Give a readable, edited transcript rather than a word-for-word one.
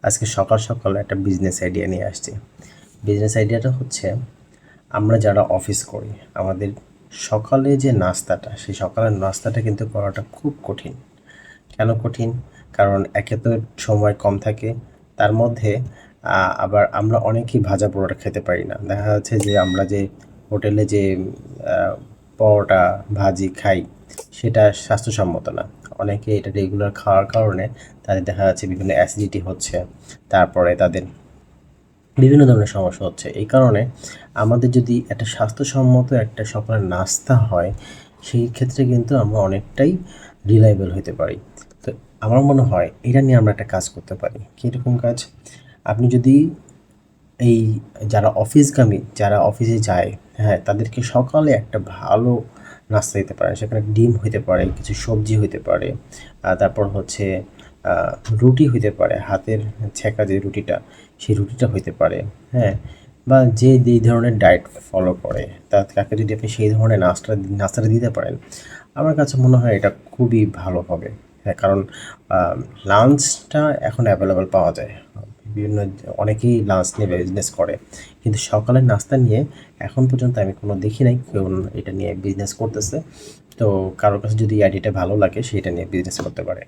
আজকে সকাল সকাল একটা বিজনেস আইডিয়া নিয়ে আসছি। বিজনেস আইডিয়াটা হচ্ছে, আমরা যারা অফিস করি আমাদের সকালে যে নাস্তাটা, সেই সকালের নাস্তাটা কিন্তু করাটা খুব কঠিন। কেন কঠিন? কারণ একে তো সময় কম থাকে, তার মধ্যে আবার আমরা অনেকেই ভাজা পরোটা খেতে পারি না। দেখা যাচ্ছে যে আমরা যে হোটেলে যে পরোটা ভাজি খাই সেটা স্বাস্থ্যসম্মত না। অনেকে এটা রেগুলার খাওয়ার কারণে তাদের দেখা যাচ্ছে বিভিন্ন অ্যাসিডিটি হচ্ছে, তারপরে তাদের বিভিন্ন ধরনের সমস্যা হচ্ছে। এই কারণে আমাদের যদি একটা স্বাস্থ্যসম্মত একটা সকালের নাস্তা হয়, সেই ক্ষেত্রে কিন্তু আমরা অনেকটাই রিলায়েবল হতে পারি। তো আমার মনে হয় এটা নিয়ে আমরা একটা কাজ করতে পারি। কীরকম কাজ? আপনি যদি এই যারা অফিসগামী, যারা অফিসে যায়, হ্যাঁ, তাদেরকে সকালে একটা ভালো নাস্তা দিতে পারেন। সেখানে ডিম হইতে পারে, কিছু সবজি হইতে পারে, তারপর হচ্ছে আ রুটি হইতে পারে, হাতের ছেঁকা যে রুটিটা, সেই রুটিটা হইতে পারে, হ্যাঁ? বা যে যেই ধরনের ডায়েট ফলো করে তাকে যদি আপনি সেই ধরনের নাস্তাটা দিতে পারেন, আমার কাছে মনে হয় এটা খুবই ভালো হবে। হ্যাঁ, কারণ আ লাঞ্চটা এখন অ্যাভেলেবল পাওয়া যায়। বিভিন্ন অনেকেই লাঞ্চ নিয়ে বিজনেস করে। কিন্তু সকালের নাস্তা নিয়ে এখন পর্যন্ত আমি কোনো দেখি নাই কেউ এটা নিয়ে বিজনেস করতেছে। তো কারো কাছে যদি এই আইডিয়াটা ভালো লাগে সে এটা নিয়ে বিজনেস করতে পারে।